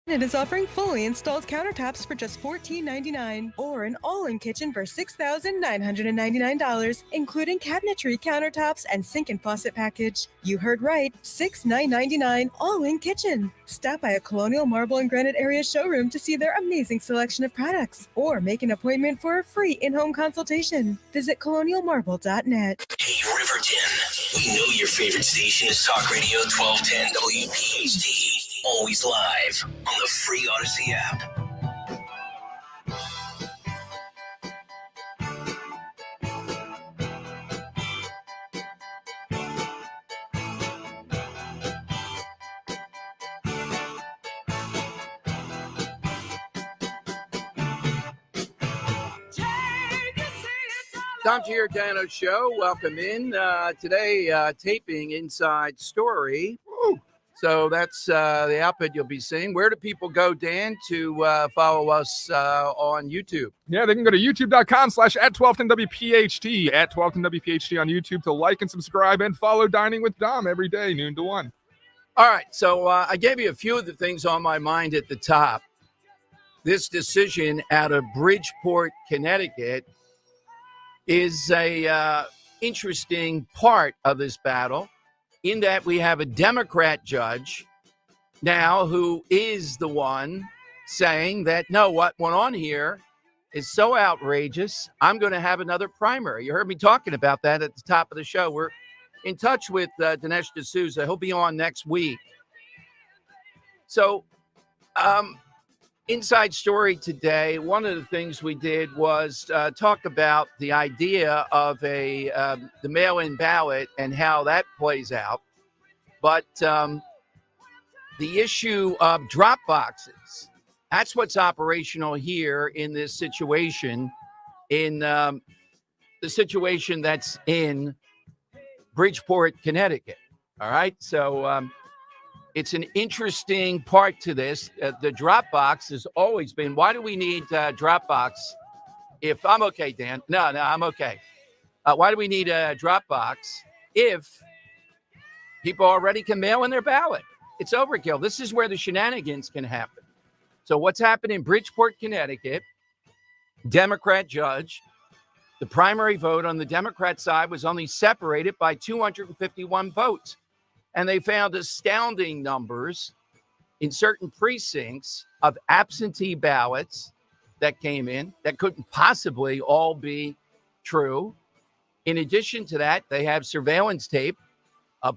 It is offering fully installed countertops for just $14.99 or an all-in kitchen for $6,999, including cabinetry, countertops, and sink and faucet package. You heard right, $6,999 all-in kitchen. Stop by a Colonial Marble and Granite area showroom to see their amazing selection of products or make an appointment for a free in-home consultation. Visit colonialmarble.net. Hey, Riverton, we know your favorite station is Talk Radio 1210 WPHT. Always live on the free Odyssey app. Tom Giordano Show. Welcome in. Today, taping Inside Story. Woo. So that's the outfit you'll be seeing. Where do people go, Dan, to follow us on YouTube? Yeah, they can go to youtube.com/@1210WPHT, @1210WPHT on YouTube to like and subscribe and follow Dining with Dom every day, noon to 1. All right. So I gave you a few of the things on my mind at the top. This decision out of Bridgeport, Connecticut, is a interesting part of this battle, in that we have a Democrat judge now who is the one saying that, no, what went on here is so outrageous, I'm going to have another primary. You heard me talking about that at the top of the show. We're in touch with Dinesh D'Souza. He'll be on next week. So, Inside Story today, one of the things we did was talk about the idea of the mail-in ballot and how that plays out. But the issue of drop boxes, that's what's operational here in this situation, in the situation that's in Bridgeport, Connecticut. All right, so it's an interesting part to this. The Dropbox has always been, why do we need Dropbox? If I'm okay, Dan. No, I'm okay. Why do we need a Dropbox if people already can mail in their ballot? It's overkill. This is where the shenanigans can happen. So what's happened in Bridgeport, Connecticut, Democrat judge, the primary vote on the Democrat side was only separated by 251 votes. And they found astounding numbers in certain precincts of absentee ballots that came in that couldn't possibly all be true. In addition to that, they have surveillance tape,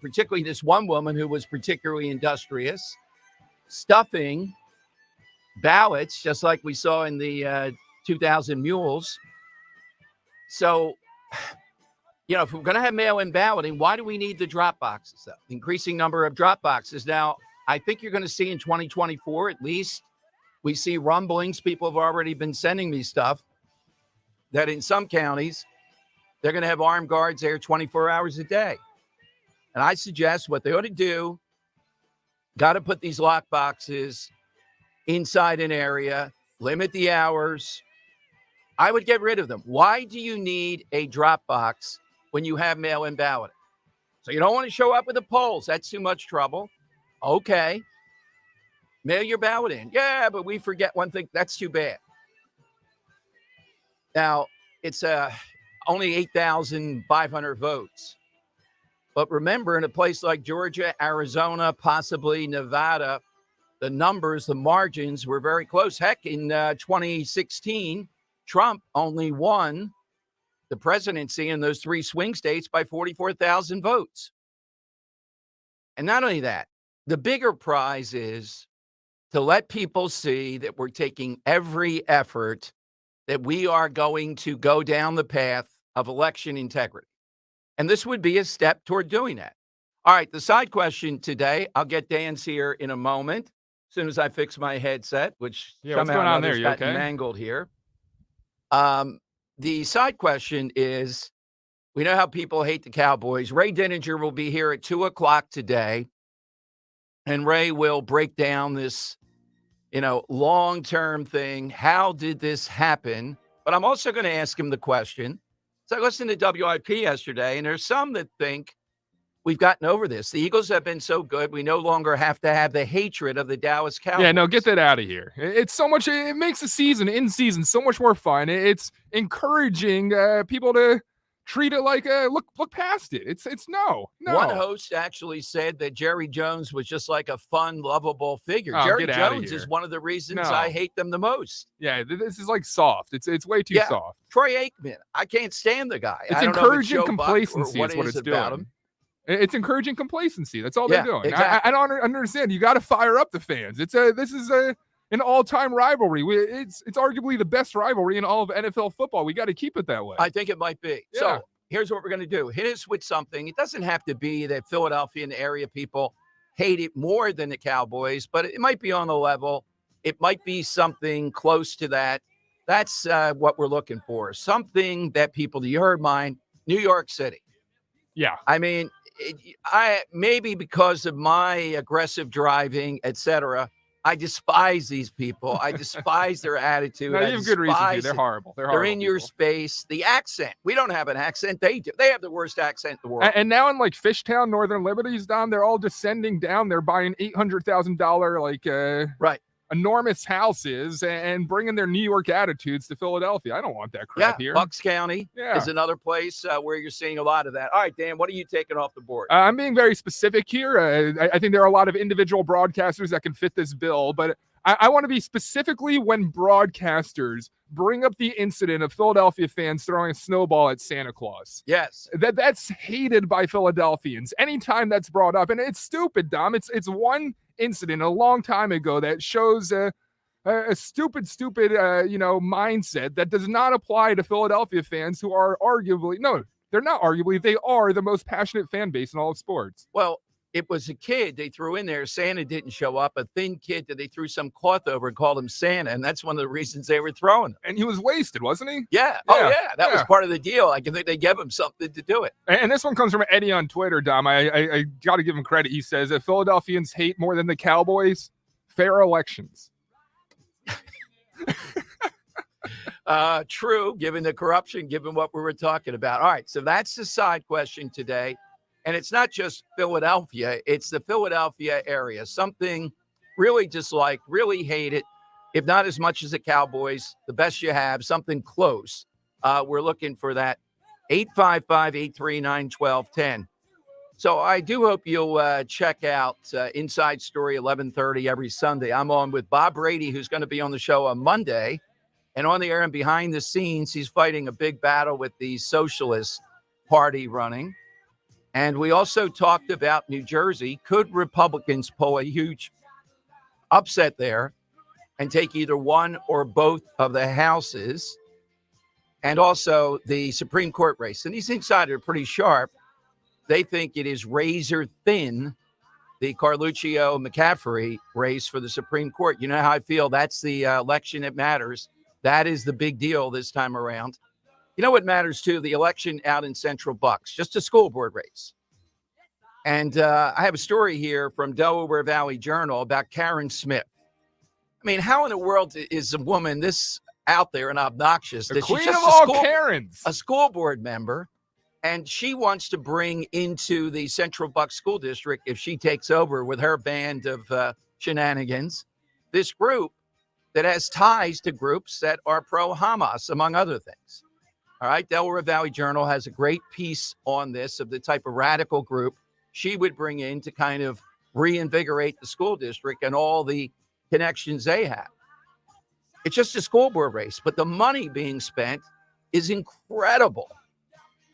particularly this one woman who was particularly industrious, stuffing ballots, just like we saw in the 2000 mules. So, you know, if we're going to have mail-in balloting, why do we need the drop boxes, though? Increasing number of drop boxes. Now, I think you're going to see in 2024, at least, we see rumblings. People have already been sending me stuff that in some counties, they're going to have armed guards there 24 hours a day. And I suggest what they ought to do, got to put these lock boxes inside an area, limit the hours. I would get rid of them. Why do you need a drop box when you have mail-in balloting? So you don't want to show up with the polls. That's too much trouble. Okay. Mail your ballot in. Yeah, but we forget one thing. That's too bad. Now, it's only 8,500 votes. But remember, in a place like Georgia, Arizona, possibly Nevada, the numbers, the margins were very close. Heck, in 2016, Trump only won the presidency in those three swing states by 44,000 votes. And not only that, the bigger prize is to let people see that we're taking every effort, that we are going to go down the path of election integrity. And this would be a step toward doing that. All right, the side question today, I'll get Dan's here in a moment, as soon as I fix my headset, which what's going on there? You got okay? mangled here. The side question is, we know how people hate the Cowboys. Ray Dininger will be here at 2:00 today, and Ray will break down this, long-term thing. How did this happen? But I'm also going to ask him the question. So I listened to WIP yesterday, and there's some that think we've gotten over this. The Eagles have been so good, we no longer have to have the hatred of the Dallas Cowboys. Yeah, no, get that out of here. It's so much. It makes the season in season so much more fun. It's encouraging people to treat it like look past it. It's no. One host actually said that Jerry Jones was just like a fun, lovable figure. Oh, Jerry get outta Jones here. is one of the reasons No. I hate them the most. Yeah, this is like soft. It's way too soft. Troy Aikman, I can't stand the guy. It's I don't know if encouraging Joe Buck or complacency. what Is what it it's is about doing. him. It's encouraging complacency. That's all they're doing. Exactly. I don't understand. You got to fire up the fans. This is an all-time rivalry. It's arguably the best rivalry in all of NFL football. We got to keep it that way. I think it might be. Yeah. So here's what we're going to do. Hit us with something. It doesn't have to be that Philadelphia and the area people hate it more than the Cowboys, but it might be on the level. It might be something close to that. That's what we're looking for. Something that people, you heard mine, New York City. Yeah. I mean, I maybe because of my aggressive driving, etc. I despise these people. I despise their attitude. No, you have good reason to. They're horrible. They're in your space. The accent. We don't have an accent. They do. They have the worst accent in the world. And now in like Fishtown, Northern Liberties, Dom, they're all descending down. They're buying $800,000 like right. enormous houses and bringing their New York attitudes to Philadelphia. I don't want that crap here. Bucks County is another place where you're seeing a lot of that. All right, Dan, what are you taking off the board? I'm being very specific here. I think there are a lot of individual broadcasters that can fit this bill, but I want to be specifically when broadcasters bring up the incident of Philadelphia fans throwing a snowball at Santa Claus. Yes. That's hated by Philadelphians anytime that's brought up. And it's stupid, Dom. It's one incident a long time ago that shows a stupid mindset that does not apply to Philadelphia fans who are they're not arguably, they are the most passionate fan base in all of sports. Well, it was a kid they threw in there. Santa didn't show up. A thin kid that they threw some cloth over and called him Santa, and that's one of the reasons they were throwing him. And he was wasted, wasn't he? Yeah. That was part of the deal. I think they gave him something to do it. And this one comes from Eddie on Twitter, Dom. I got to give him credit. He says, if Philadelphians hate more than the Cowboys, fair elections. True, given the corruption, given what we were talking about. All right, so that's the side question today. And it's not just Philadelphia, it's the Philadelphia area. Something really dislike, really hate it. If not as much as the Cowboys, the best you have, something close. We're looking for that. 855-839-1210. So I do hope you'll check out Inside Story 11:30 every Sunday. I'm on with Bob Brady, who's going to be on the show on Monday. And on the air and behind the scenes, he's fighting a big battle with the Socialist Party running. And we also talked about New Jersey. Could Republicans pull a huge upset there and take either one or both of the houses? And also the Supreme Court race. And these insiders are pretty sharp. They think it is razor thin, the Carluccio-McCaffrey race for the Supreme Court. You know how I feel? That's the election that matters. That is the big deal this time around. You know what matters, too? The election out in Central Bucks, just a school board race. And I have a story here from Delaware Valley Journal about Karen Smith. I mean, how in the world is a woman this out there and obnoxious? The that queen she's just of all Karens. A school board member, and she wants to bring into the Central Bucks School District, if she takes over with her band of shenanigans, this group that has ties to groups that are pro-Hamas, among other things. All right, Delaware Valley Journal has a great piece on this of the type of radical group she would bring in to kind of reinvigorate the school district and all the connections they have. It's just a school board race, but the money being spent is incredible.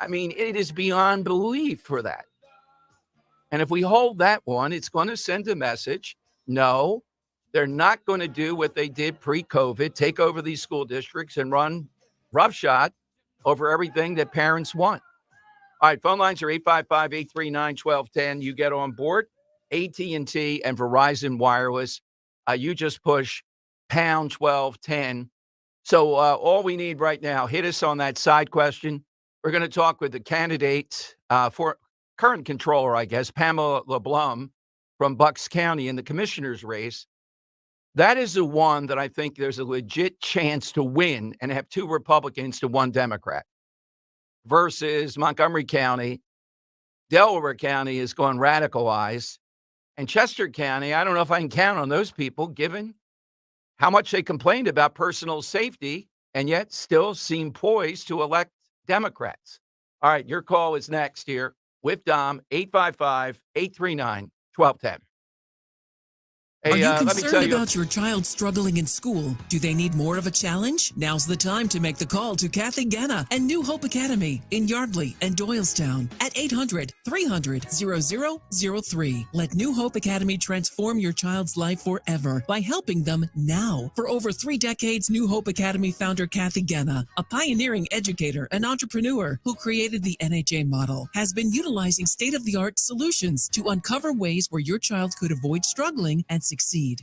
I mean, it is beyond belief for that. And if we hold that one, it's going to send a message. No, they're not going to do what they did pre-COVID, take over these school districts and run roughshod over everything that parents want. All right, phone lines are 855-839-1210. You get on board. AT&T and Verizon Wireless. You just push pound 1210. So all we need right now, hit us on that side question. We're going to talk with the candidate for current controller, I guess, Pamela LeBlum from Bucks County in the commissioner's race. That is the one that I think there's a legit chance to win and have two Republicans to one Democrat versus Montgomery County, Delaware County is going radicalized. And Chester County, I don't know if I can count on those people, given how much they complained about personal safety and yet still seem poised to elect Democrats. All right, your call is next here with Dom, 855-839-1210. Are you Let me concerned tell you. about your child struggling in school? Do they need more of a challenge? Now's the time to make the call to Kathy Ganna and New Hope Academy in Yardley and Doylestown at 800-300-0003. Let New Hope Academy transform your child's life forever by helping them now. For over 3 decades, New Hope Academy founder Kathy Ganna, a pioneering educator and entrepreneur who created the NHA model, has been utilizing state-of-the-art solutions to uncover ways where your child could avoid struggling and succeed.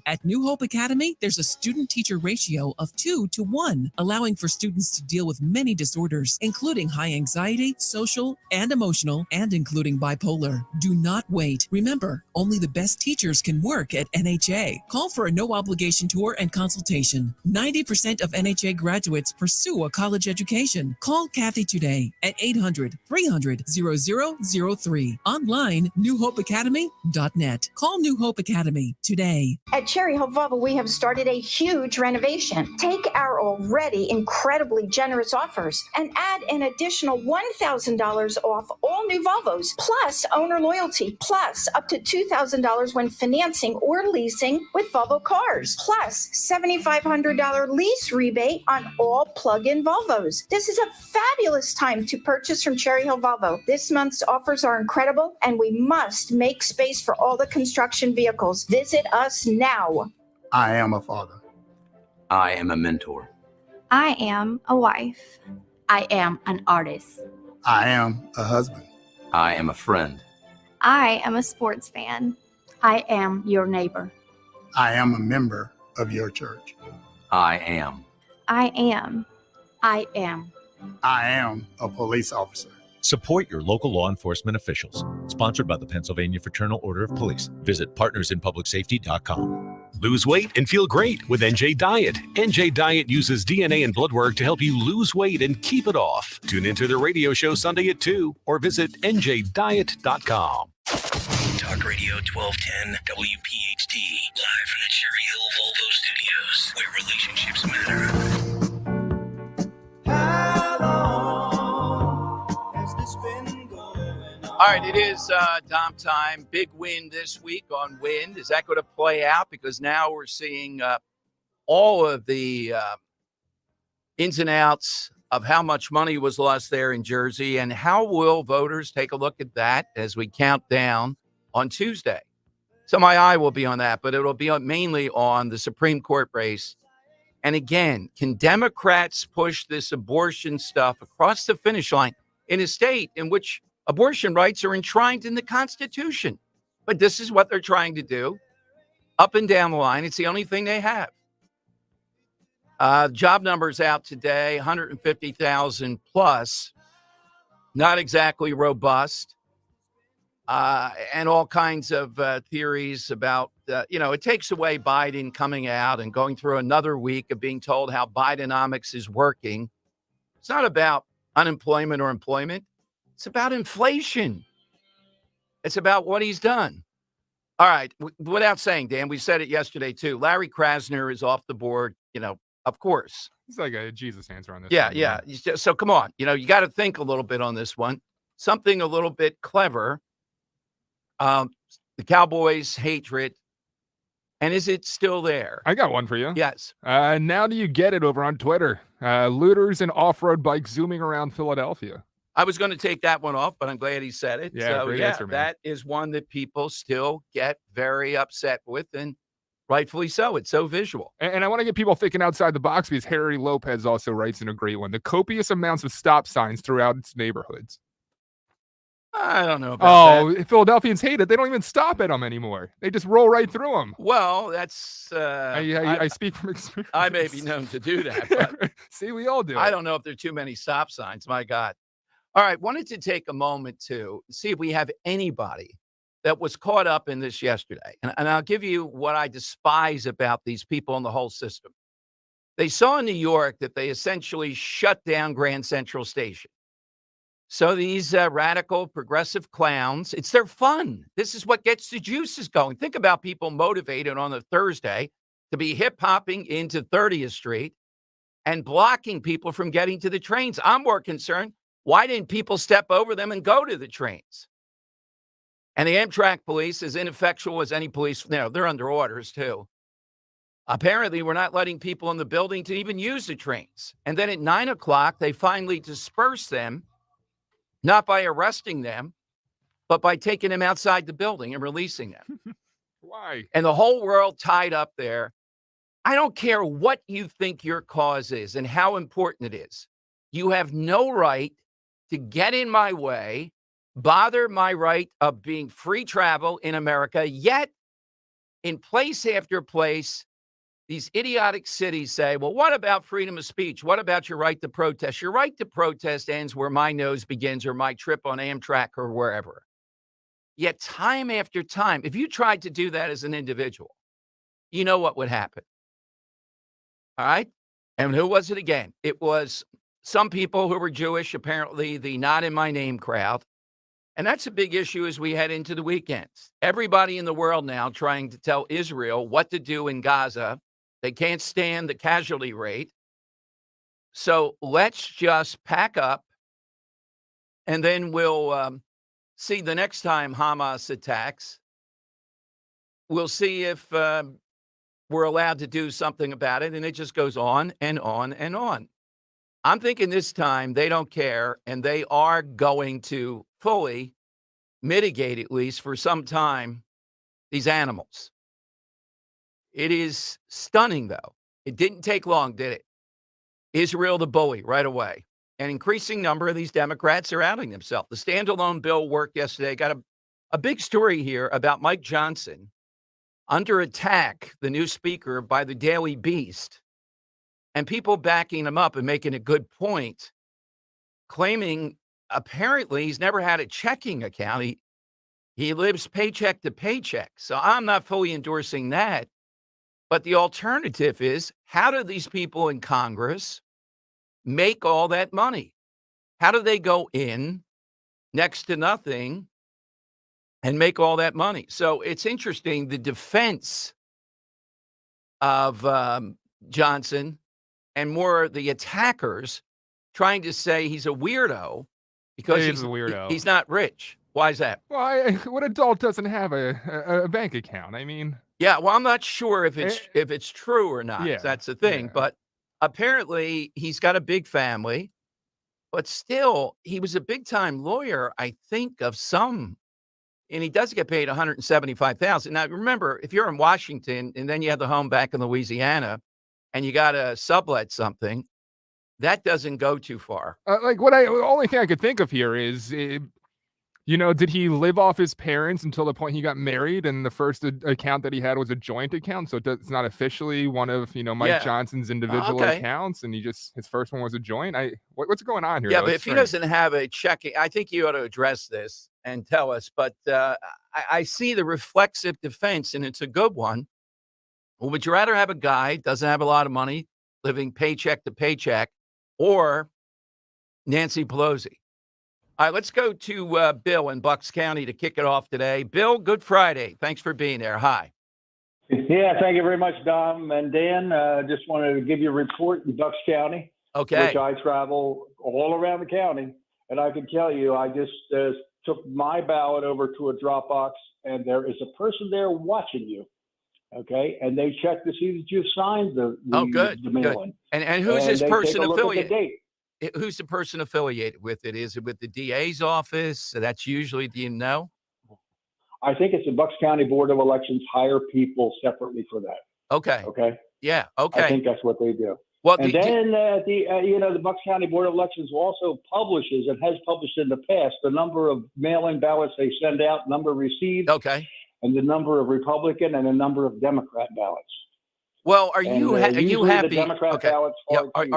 At New Hope Academy, there's a student-teacher ratio of 2 to 1, allowing for students to deal with many disorders, including high anxiety, social, and emotional, and including bipolar. Do not wait. Remember, only the best teachers can work at NHA. Call for a no-obligation tour and consultation. 90% of NHA graduates pursue a college education. Call Kathy today at 800-300-0003. Online, newhopeacademy.net. Call New Hope Academy today. At Cherry Hill Volvo, we have started a huge renovation. Take our already incredibly generous offers and add an additional $1,000 off all new Volvos, plus owner loyalty, plus up to $2,000 when financing or leasing with Volvo cars, plus $7,500 lease rebate on all plug-in Volvos. This is a fabulous time to purchase from Cherry Hill Volvo. This month's offers are incredible, and we must make space for all the construction vehicles. Visit us now. I am a father. I am a mentor. I am a wife. I am an artist. I am a husband. I am a friend. I am a sports fan. I am your neighbor. I am a member of your church. I am. I am. I am. I am a police officer. Support your local law enforcement officials. Sponsored by the Pennsylvania Fraternal Order of Police. Visit partnersinpublicsafety.com. Lose weight and feel great with NJ Diet. NJ Diet uses DNA and blood work to help you lose weight and keep it off. Tune into the radio show Sunday at 2 or visit njdiet.com. Talk Radio 1210 WPHT, live from the Cherry Hill Volvo Studios, where relationships matter. All right, it is Dom time. Big win this week on wind. Is that going to play out? Because now we're seeing all of the ins and outs of how much money was lost there in Jersey, and how will voters take a look at that as we count down on Tuesday. So my eye will be on that, but it'll be mainly on the Supreme Court race. And again, can Democrats push this abortion stuff across the finish line in a state in which abortion rights are enshrined in the Constitution? But this is what they're trying to do up and down the line. It's the only thing they have. Job numbers out today, 150,000 plus. Not exactly robust. And all kinds of theories about, it takes away Biden coming out and going through another week of being told how Bidenomics is working. It's not about unemployment or employment. It's about inflation. It's about what he's done. All right. Without saying, Dan, we said it yesterday, too. Larry Krasner is off the board, of course. It's like a Jesus answer on this. Yeah. So come on. You got to think a little bit on this one. Something a little bit clever. The Cowboys' hatred. And is it still there? I got one for you. Yes. Now do you get it over on Twitter? Looters and off-road bikes zooming around Philadelphia. I was going to take that one off, but I'm glad he said it. Yeah, so, great answer, man. That is one that people still get very upset with, and rightfully so. It's so visual. And I want to get people thinking outside the box, because Harry Lopez also writes in a great one. The copious amounts of stop signs throughout its neighborhoods. I don't know about that. Philadelphians hate it. They don't even stop at them anymore. They just roll right through them. Well, that's... I speak from experience. I may be known to do that. But see, we all do. I don't know if there are too many stop signs. My God. All right. Wanted to take a moment to see if we have anybody that was caught up in this yesterday. And I'll give you what I despise about these people in the whole system. They saw in New York that they essentially shut down Grand Central Station. So these radical progressive clowns, it's their fun. This is what gets the juices going. Think about people motivated on a Thursday to be hip hopping into 30th Street and blocking people from getting to the trains. I'm more concerned. Why didn't people step over them and go to the trains? And the Amtrak police, as ineffectual as any police, they're under orders too. Apparently, we're not letting people in the building to even use the trains. And then at 9 o'clock, they finally disperse them, not by arresting them, but by taking them outside the building and releasing them. Why? And the whole world tied up there. I don't care what you think your cause is and how important it is. You have no right to get in my way, bother my right of being free travel in America, yet in place after place, these idiotic cities say, well, what about freedom of speech? What about your right to protest? Your right to protest ends where my nose begins or my trip on Amtrak or wherever. Yet time after time, if you tried to do that as an individual, you know what would happen. All right? And who was it again? It was some people who were Jewish, apparently the not in my name crowd. And that's a big issue as we head into the weekends. Everybody in the world now trying to tell Israel what to do in Gaza. They can't stand the casualty rate. So let's just pack up and then we'll see the next time Hamas attacks. We'll see if we're allowed to do something about it. And it just goes on and on and on. I'm thinking this time they don't care and they are going to fully mitigate, at least for some time, these animals. It is stunning, though. It didn't take long, did it? Israel the bully right away. An increasing number of these Democrats are outing themselves. The standalone bill worked yesterday. Got a big story here about Mike Johnson under attack, the new speaker, by the Daily Beast, and people backing him up and making a good point, claiming apparently he's never had a checking account. He lives paycheck to paycheck. So I'm not fully endorsing that. But the alternative is, how do these people in Congress make all that money? How do they go in next to nothing and make all that money? So it's interesting, the defense of Johnson and more the attackers trying to say he's a weirdo because He's a weirdo. He's not rich. Why is that? Well, what adult doesn't have a bank account? I mean, yeah, well, I'm not sure if it's true or not. Yeah, That's the thing. yeah. But apparently he's got a big family, but still he was a big time lawyer, I think, of some, and he does get paid $175,000. Now, remember, if you're in Washington and then you have the home back in Louisiana and you got to sublet something, that doesn't go too far. The only thing I could think of here is, did he live off his parents until the point he got married, and the first account that he had was a joint account, so it's not officially one of Mike Johnson's individual accounts, and his first one was a joint. What's going on here? Yeah, though? but if he doesn't have a checking, I think you ought to address this and tell us. But I see the reflexive defense, and it's a good one. Well, would you rather have a guy doesn't have a lot of money, living paycheck to paycheck, or Nancy Pelosi? All right, let's go to Bill in Bucks County to kick it off today. Bill, good Friday. Thanks for being there. Hi. Yeah, thank you very much, Dom and Dan. Just wanted to give you a report in Bucks County, which I travel all around the county. And I can tell you, I just took my ballot over to a drop box, and there is a person there watching you. Okay, and they check to see that you've signed the mail-in. And who's this person affiliated? Who's the person affiliated with it? Is it with the DA's office? So that's usually, do you know? I think it's the Bucks County Board of Elections hire people separately for that. Okay. Okay. Yeah. Okay. I think that's what they do. Well, and then the Bucks County Board of Elections also publishes and has published in the past the number of mail-in ballots they send out, number received. Okay. And the number of Republican and the number of Democrat ballots. Well, are you happy? Are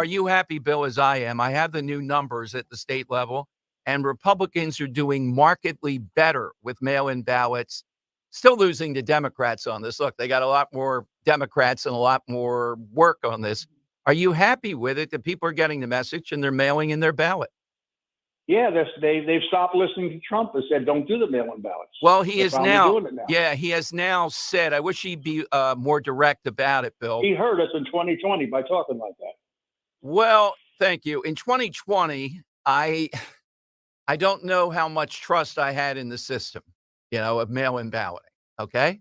you happy, Bill, as I am? I have the new numbers at the state level, and Republicans are doing markedly better with mail-in ballots, still losing to Democrats on this. Look, they got a lot more Democrats and a lot more work on this. Are you happy with it that people are getting the message and they're mailing in their ballot? Yeah, they've stopped listening to Trump and said, don't do the mail-in ballots. Well, he They're is finally now, doing it now. yeah, he has now said, I wish he'd be more direct about it, Bill. He hurt us in 2020 by talking like that. Well, thank you. In 2020, I don't know how much trust I had in the system, of mail-in balloting, okay?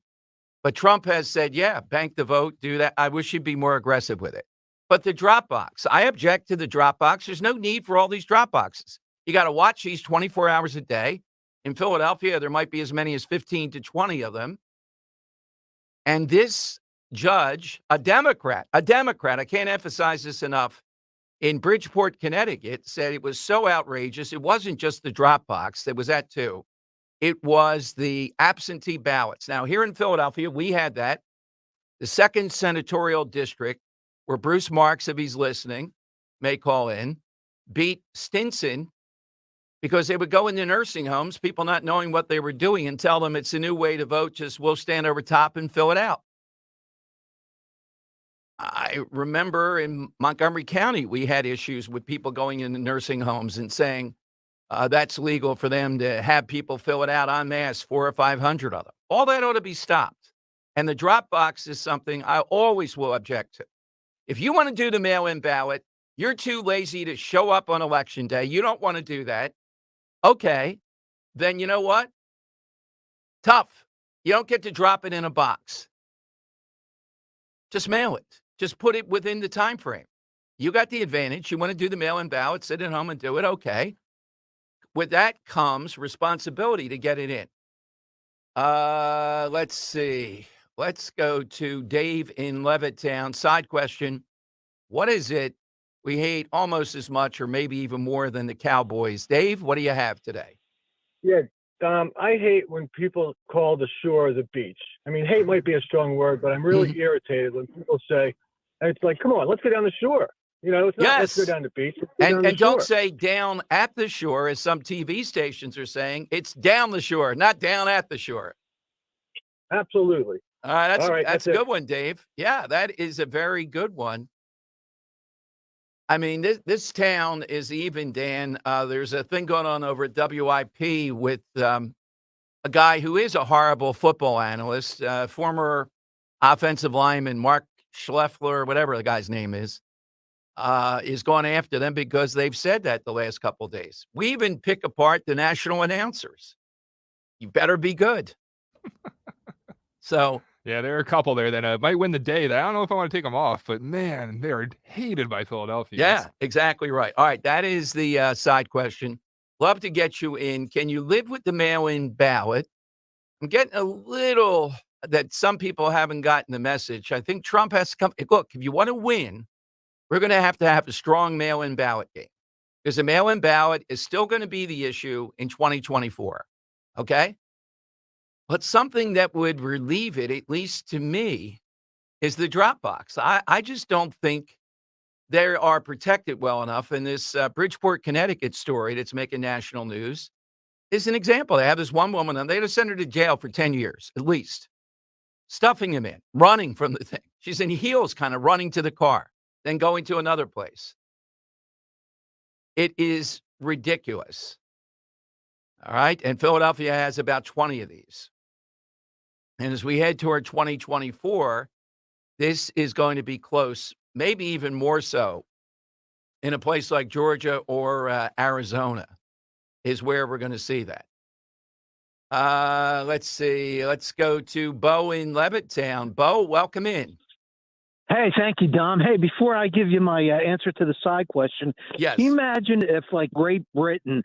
But Trump has said, yeah, bank the vote, do that. I wish he'd be more aggressive with it. But the drop box, I object to the drop box. There's no need for all these drop boxes. You got to watch these 24 hours a day. In Philadelphia, there might be as many as 15 to 20 of them. And this judge, a Democrat, I can't emphasize this enough, in Bridgeport, Connecticut, said it was so outrageous. It wasn't just the drop box. There was that too. It was the absentee ballots. Now, here in Philadelphia, we had that. The 2nd Senatorial District, where Bruce Marks, if he's listening, may call in, beat Stinson because they would go into nursing homes, people not knowing what they were doing, and tell them it's a new way to vote, just we'll stand over top and fill it out. I remember in Montgomery County, we had issues with people going into nursing homes and saying that's legal for them to have people fill it out en masse, 400 or 500 of them. All that ought to be stopped. And the drop box is something I always will object to. If you want to do the mail-in ballot, you're too lazy to show up on election day. You don't want to do that. Okay, then you know what? Tough. You don't get to drop it in a box. Just mail it. Just put it within the time frame. You got the advantage. You want to do the mail-in ballot, sit at home and do it. Okay. With that comes responsibility to get it in. Let's see. Let's go to Dave in Levittown. Side question. What is it we hate almost as much or maybe even more than the Cowboys? Dave, what do you have today? Yeah, I hate when people call the shore the beach. I mean, hate might be a strong word, but I'm really irritated when people say, it's like, come on, let's go down the shore. It's not let's go down the beach. And don't say down at the shore, as some TV stations are saying. It's down the shore, not down at the shore. Absolutely. All right, that's a good one, Dave. Yeah, that is a very good one. I mean, this town is even, Dan. There's a thing going on over at WIP with a guy who is a horrible football analyst, former offensive lineman Mark Schleffler, whatever the guy's name is going after them because they've said that the last couple of days. We even pick apart the national announcers. You better be good. So. Yeah, there are a couple there that might win the day. I don't know if I want to take them off, but man, they're hated by Philadelphia. Yeah, exactly right. All right, that is the side question. Love to get you in. Can you live with the mail-in ballot? I'm getting a little that some people haven't gotten the message. I think Trump has to come. Look, if you want to win, we're going to have a strong mail-in ballot game because the mail-in ballot is still going to be the issue in 2024. Okay? But something that would relieve it, at least to me, is the drop box. I just don't think they are protected well enough. And this Bridgeport, Connecticut story that's making national news is an example. They have this one woman, and they had to send her to jail for 10 years, at least. Stuffing him in, running from the thing. She's in heels, kind of running to the car, then going to another place. It is ridiculous. All right. And Philadelphia has about 20 of these. And as we head toward 2024, this is going to be close, maybe even more so in a place like Georgia or Arizona is where we're going to see that. Let's see. Let's go to Bo in Levittown. Bo, welcome in. Hey, thank you, Dom. Hey, before I give you my answer to the side question, yes. Can you imagine if, like, Great Britain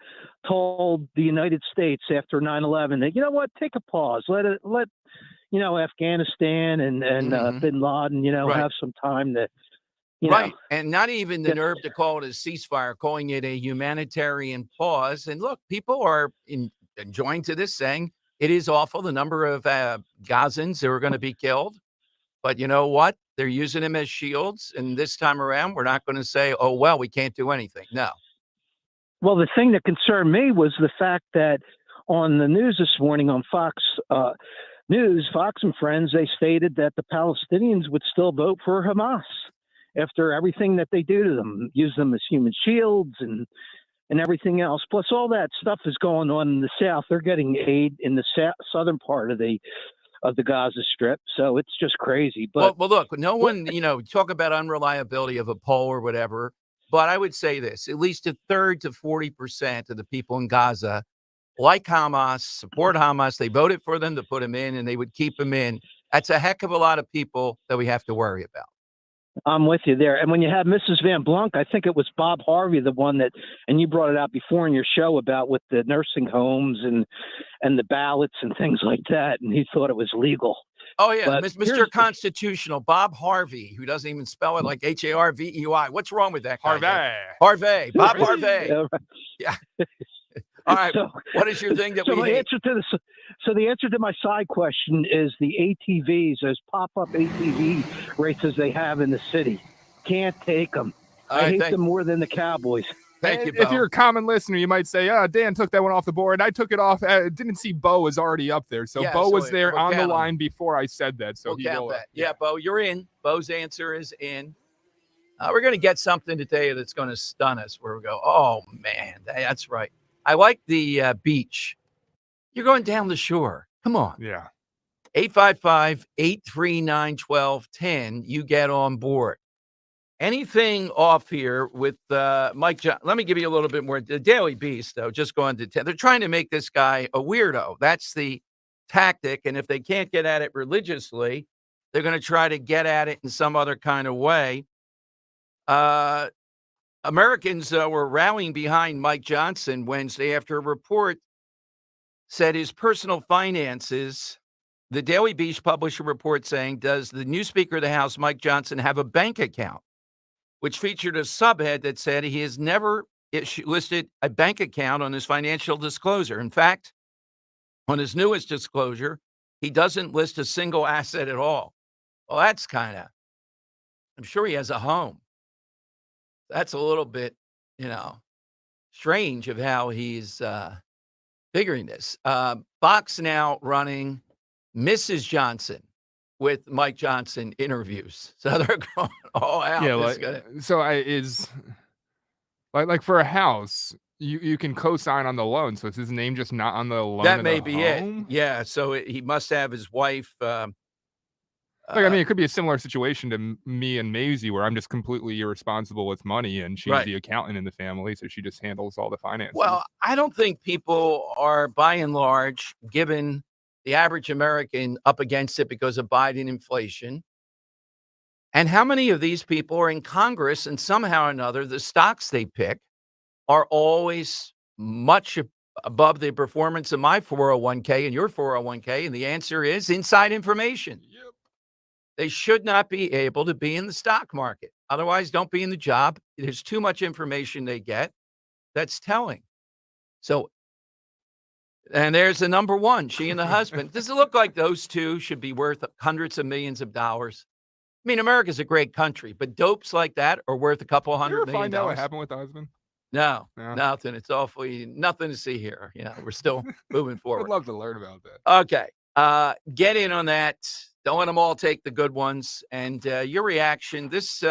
told the United States after 9/11 that, you know what, take a pause, let Afghanistan and Bin Laden, have some time to, Right. And not even the nerve to call it a ceasefire, calling it a humanitarian pause. And look, people are enjoying to this, saying it is awful, the number of Gazans who are going to be killed. But you know what? They're using them as shields. And this time around, we're not going to say, oh, well, we can't do anything. No. Well, the thing that concerned me was the fact that on the news this morning on Fox News, Fox and Friends, they stated that the Palestinians would still vote for Hamas after everything that they do to them, use them as human shields and and everything else. Plus, all that stuff is going on in the South. They're getting aid in the southern part of the Gaza Strip, so it's just crazy. But well, look, no one, talk about unreliability of a poll or whatever. But I would say this: at least a third to 40% of the people in Gaza like Hamas, support Hamas. They voted for them to put them in, and they would keep them in. That's a heck of a lot of people that we have to worry about. I'm with you there. And when you have Mrs. Van Blunk, I think it was Bob Harvey, the one that, and you brought it out before in your show about with the nursing homes and the ballots and things like that. And he thought it was legal. Oh, yeah. But Mr. Constitutional, Bob Harvey, who doesn't even spell it like Harvey. What's wrong with that guy? Harvey. Bob Harvey. Yeah. All right. So, what is your thing that we hate? The answer to my side question is the ATVs, those pop-up ATV races they have in the city. Can't take them. I hate them more than the Cowboys. Thank you, Bo. If you're a common listener, you might say, Dan took that one off the board. I took it off. Didn't see Bo was already up there. So Bo was there on the line before I said that. So we'll count that. Yeah, Bo, you're in. Bo's answer is in. We're going to get something today that's going to stun us where we go, oh, man, that's right. I like the beach. You're going down the shore. Come on. Yeah. 855-839-1210. You get on board. Anything off here with Mike John? Let me give you a little bit more. The Daily Beast, though, just going to 10. They're trying to make this guy a weirdo. That's the tactic. And if they can't get at it religiously, they're going to try to get at it in some other kind of way. Americans were rallying behind Mike Johnson Wednesday after a report said his personal finances. The Daily Beast published a report saying, does the new Speaker of the House, Mike Johnson, have a bank account? Which featured a subhead that said he has never listed a bank account on his financial disclosure. In fact, on his newest disclosure, he doesn't list a single asset at all. Well, that's I'm sure he has a home. That's a little bit, strange of how he's figuring this. Fox now running Mrs. Johnson with Mike Johnson interviews. So they're going all out. Yeah, like for a house, you can co-sign on the loan. So is his name just not on the loan? That may be it. Yeah. So he must have his wife. It could be a similar situation to me and Maisie, where I'm just completely irresponsible with money, and she's the accountant in the family, so she just handles all the finances. Well, I don't think people are, by and large, given the average American up against it because of Biden inflation. And how many of these people are in Congress, and somehow or another, the stocks they pick are always much above the performance of my 401k and your 401k? And the answer is inside information. Yep. They should not be able to be in the stock market. Otherwise, don't be in the job. There's too much information they get that's telling. So, and there's the number one, she and the husband. Does it look like those two should be worth hundreds of millions of dollars? I mean, America's a great country, but dopes like that are worth a couple $100 million. Find out what happened with the husband? No, nothing. It's awfully nothing to see here. We're still moving forward. I'd love to learn about that. Okay. Get in on that. Don't let them all take the good ones. And your reaction, this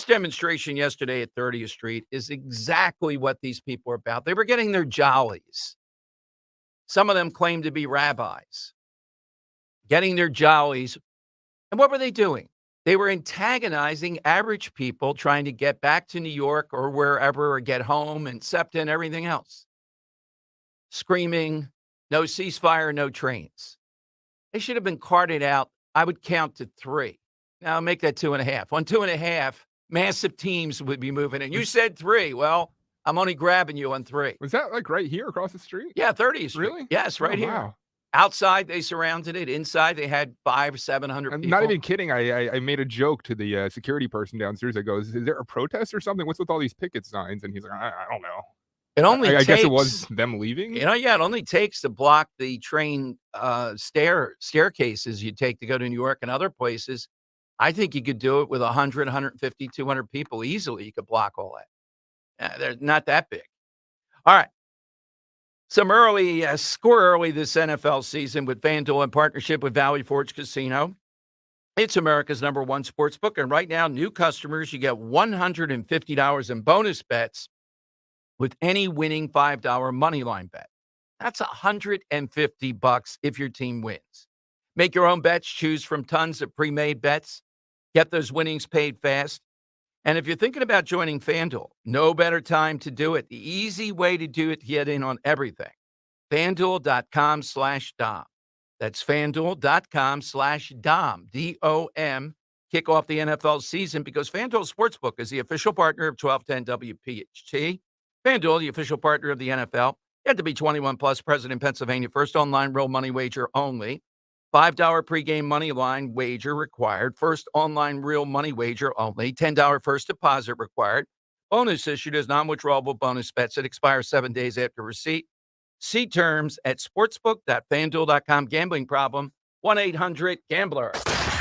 demonstration yesterday at 30th Street is exactly what these people are about. They were getting their jollies. Some of them claim to be rabbis. Getting their jollies. And what were they doing? They were antagonizing average people trying to get back to New York or wherever or get home and SEPTA and everything else. Screaming, no ceasefire, no trains. They should have been carted out. I would count to 3. Now make that 2.5. On 2.5, massive teams would be moving in. You said 3. Well, I'm only grabbing you on 3. Was that like right here across the street? Yeah, 30th Street. Really? Yes, right here. Wow. Outside, they surrounded it. Inside, they had 500 or 700 people. I'm not even kidding. I made a joke to the security person downstairs. I goes, is there a protest or something? What's with all these picket signs? And he's like, I don't know. It only takes, guess it was them leaving. It only takes to block the train staircases you take to go to New York and other places. I think you could do it with 100, 150, 200 people easily. You could block all that. They're not that big. All right. Some early score early this NFL season with FanDuel in partnership with Valley Forge Casino. It's America's #1 sports book. And right now, new customers, you get $150 in bonus bets with any winning $5 money line bet. That's $150 if your team wins. Make your own bets, choose from tons of pre-made bets, get those winnings paid fast. And if you're thinking about joining FanDuel, no better time to do it. The easy way to do it, get in on everything. FanDuel.com/Dom. That's FanDuel.com/Dom, D-O-M. Kick off the NFL season because FanDuel Sportsbook is the official partner of 1210 WPHT. FanDuel, the official partner of the NFL. You have to be 21 plus, present in Pennsylvania. First online real money wager only. $5 pregame money line wager required. First online real money wager only. $10 first deposit required. Bonus issued as non-withdrawable bonus bets that expire 7 days after receipt. See terms at sportsbook.fanduel.com. Gambling problem, 1-800-GAMBLER.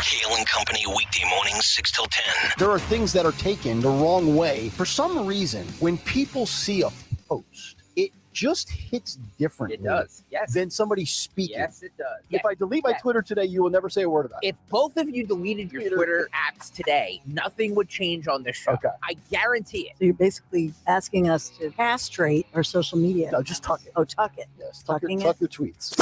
Kale and Company weekday mornings 6 till 10. There are things that are taken the wrong way. For some reason, when people see a post, it just hits differently. It does, yes. Than somebody speaking. Yes, it does. If I delete my Twitter today, you will never say a word about it. If both of you deleted your Twitter apps today, nothing would change on this show. Okay. I guarantee it. So you're basically asking us to castrate our social media. No, just tuck it. Oh, tuck it. Yes, tuck your tweets.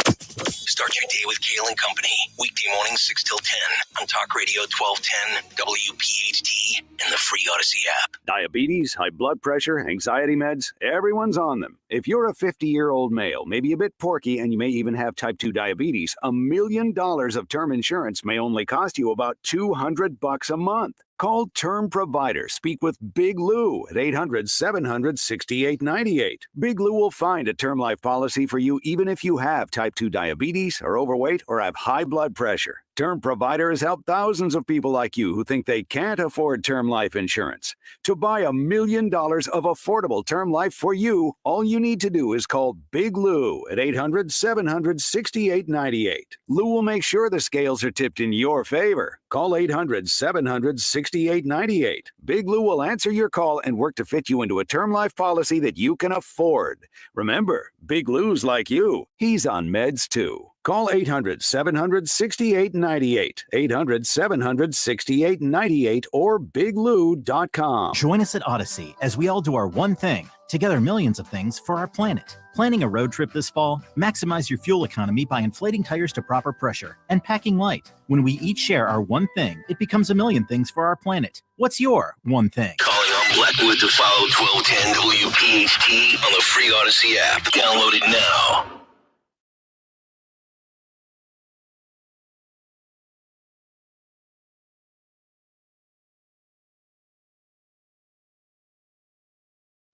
Start your day with Kale and Company. Weekday mornings 6 till 10 on Talk Radio 1210, WPHT, and the free Odyssey app. Diabetes, high blood pressure, anxiety meds, everyone's on them. If you're a 50-year-old male, maybe a bit porky, and you may even have type 2 diabetes, $1 million of term insurance may only cost you about $200 a month. Call Term Provider. Speak with Big Lou at 800-700-6898. Big Lou will find a term life policy for you even if you have type 2 diabetes, are overweight, or have high blood pressure. Term Provider has helped thousands of people like you who think they can't afford term life insurance. To buy $1 million of affordable term life for you, all you need to do is call Big Lou at 800-700-6898. Lou will make sure the scales are tipped in your favor. Call 800-700-6898. Big Lou will answer your call and work to fit you into a term life policy that you can afford. Remember, Big Lou's like you. He's on meds too. Call 800-700-6898, 800-700-6898, or biglou.com. Join us at Odyssey as we all do our one thing, together millions of things for our planet. Planning a road trip this fall? Maximize your fuel economy by inflating tires to proper pressure and packing light. When we each share our one thing, it becomes a million things for our planet. What's your one thing? Calling on Blackwood to follow 1210 WPHT on the free Odyssey app. Download it now.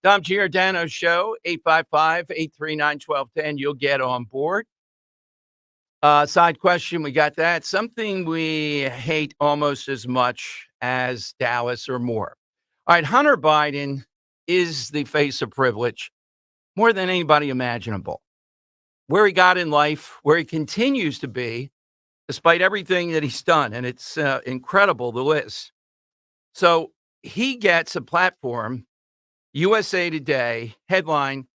Dom Giordano Show, 855-839-1210. You'll get on board. Side question, we got that. Something we hate almost as much as Dallas or more. All right, Hunter Biden is the face of privilege more than anybody imaginable. Where he got in life, where he continues to be, despite everything that he's done. And it's incredible, the list. So he gets a platform. USA Today headline,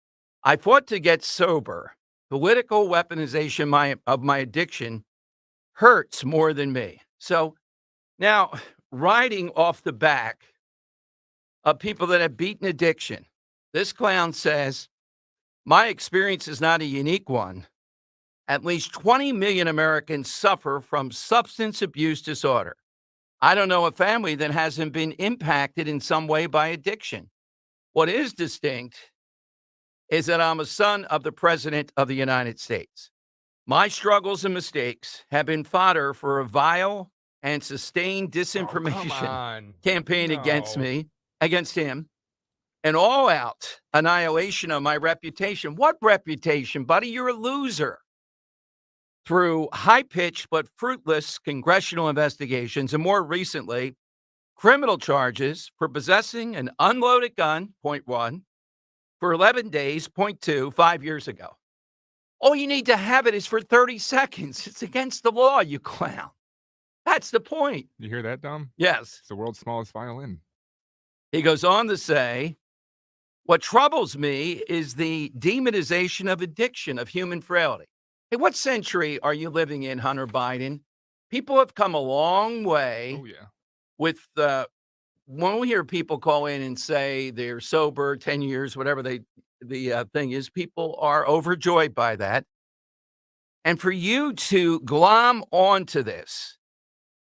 I fought to get sober. Political weaponization of my addiction hurts more than me. So now, riding off the back of people that have beaten addiction, this clown says, my experience is not a unique one. At least 20 million Americans suffer from substance abuse disorder. I don't know a family that hasn't been impacted in some way by addiction. What is distinct is that I'm a son of the President of the United States. My struggles and mistakes have been fodder for a vile and sustained disinformation campaign against him, an all-out annihilation of my reputation. What reputation, buddy? You're a loser. Through high-pitched but fruitless congressional investigations, and more recently, criminal charges for possessing an unloaded gun, point one, for 11 days, point two, 5 years ago. All you need to have it is for 30 seconds. It's against the law, you clown. That's the point. You hear that, Dom? Yes. It's the world's smallest violin. He goes on to say, what troubles me is the demonization of addiction, of human frailty. Hey, what century are you living in, Hunter Biden? People have come a long way with when we hear people call in and say they're sober 10 years, whatever the thing is, people are overjoyed by that. And for you to glom onto this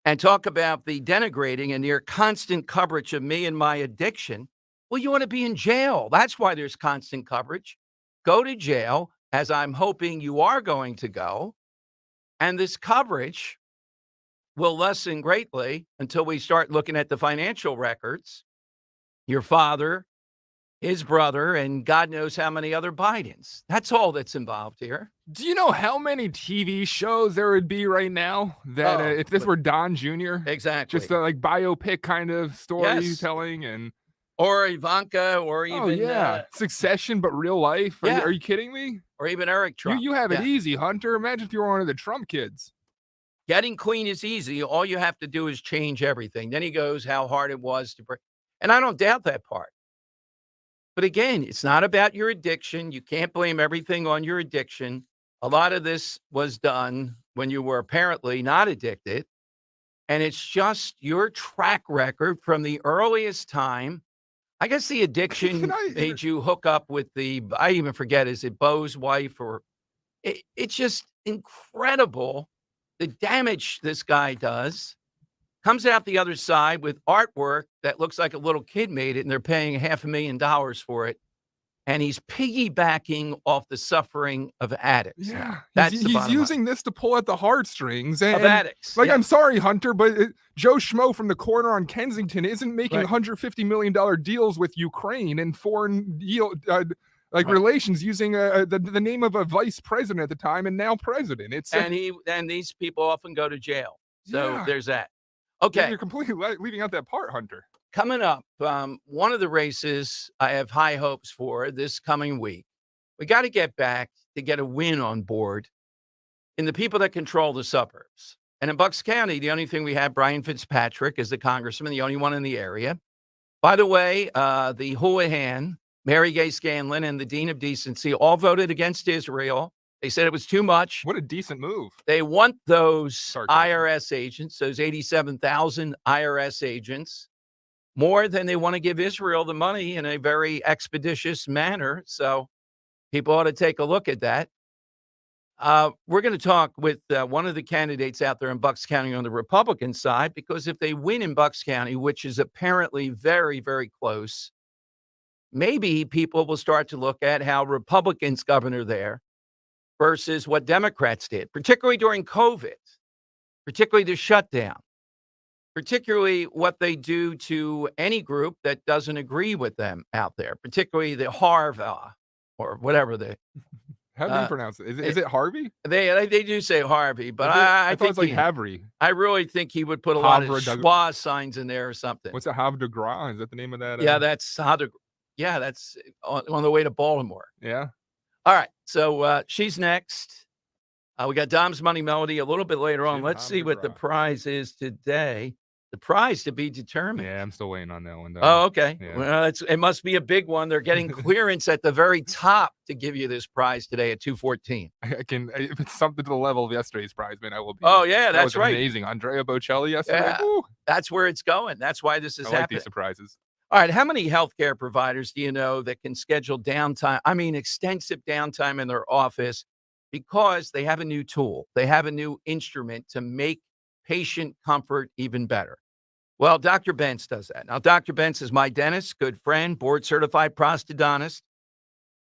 and talk about the denigrating and near constant coverage of me and my addiction, well, you want to be in jail. That's why there's constant coverage. Go to jail, as I'm hoping you are going to go. And this coverage will lessen greatly until we start looking at the financial records. Your father, his brother, and God knows how many other Bidens. That's all that's involved here. Do you know how many TV shows there would be right now that if this were Don Jr.? Exactly. Just a like biopic kind of storytelling and or Ivanka or even Succession, but real life. Are you kidding me? Or even Eric Trump. You have it easy, Hunter. Imagine if you were one of the Trump kids. Getting clean is easy. All you have to do is change everything. Then he goes how hard it was to break. And I don't doubt that part. But again, it's not about your addiction. You can't blame everything on your addiction. A lot of this was done when you were apparently not addicted. And it's just your track record from the earliest time. I guess the addiction made you hook up with I even forget, is it Bo's wife? Or it's just incredible the damage this guy does. Comes out the other side with artwork that looks like a little kid made it, and they're paying $500,000 for it. And he's piggybacking off the suffering of addicts. Yeah, That's he's using this to pull at the heartstrings of addicts. Like, I'm sorry, Hunter, but Joe Schmo from the corner on Kensington isn't making $150 million deals with Ukraine and foreign relations using the name of a vice president at the time and now president. And these people often go to jail. So there's that. Okay. You're completely leaving out that part, Hunter. Coming up, one of the races I have high hopes for this coming week. We got to get back to get a win on board in the people that control the suburbs. And in Bucks County, the only thing we have, Brian Fitzpatrick is the congressman, the only one in the area. By the way, the Houlihan, Mary Gay Scanlon, and the Dean of Decency all voted against Israel. They said it was too much. What a decent move. They want those IRS agents, those 87,000 IRS agents, more than they want to give Israel the money in a very expeditious manner. So people ought to take a look at that. We're going to talk with one of the candidates out there in Bucks County on the Republican side, because if they win in Bucks County, which is apparently very, very close, maybe people will start to look at how Republicans governor there versus what Democrats did, particularly during COVID, particularly the shutdown, particularly what they do to any group that doesn't agree with them out there, particularly the Harva or whatever they. How do you pronounce it? Is it Harvey? They do say Harvey, but I thought think it's like Havry. I really think he would put a lot of schwa signs in there or something. What's a Havre de Gras? Is that the name of that? Yeah, that's that's on the way to Baltimore. Yeah. All right, so she's next. We got Dom's Money Melody a little bit later on. Let's see what the prize is today. The prize to be determined. Yeah, I'm still waiting on that one, though. Oh, okay. Yeah. Well, it must be a big one. They're getting clearance at the very top to give you this prize today at 214. If it's something to the level of yesterday's prize, man, I will be. Oh, yeah, that that's was right. Amazing. Andrea Bocelli yesterday. Yeah, that's where it's going. That's why this is I like happening. these surprises. All right, how many healthcare providers do you know that can schedule downtime? I mean, extensive downtime in their office because they have a new tool. They have a new instrument to make patient comfort even better. Well, Dr. Bentz does that. Now, Dr. Bentz is my dentist, good friend, board-certified prosthodontist.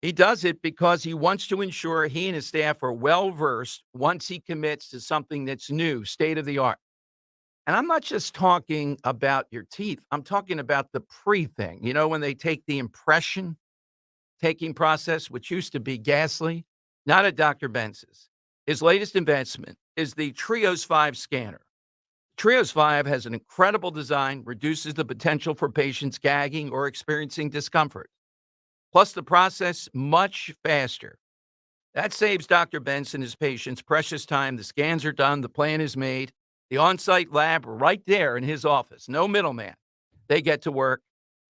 He does it because he wants to ensure he and his staff are well-versed once he commits to something that's new, state-of-the-art. And I'm not just talking about your teeth. I'm talking about the pre-thing. You know, when they take the impression taking process, which used to be ghastly, not at Dr. Bentz's. His latest investment is the Trios 5 scanner. Trios 5 has an incredible design, reduces the potential for patients gagging or experiencing discomfort. Plus, the process much faster. That saves Dr. Bentz and his patients precious time. The scans are done. The plan is made. The on-site lab right there in his office. No middleman. They get to work,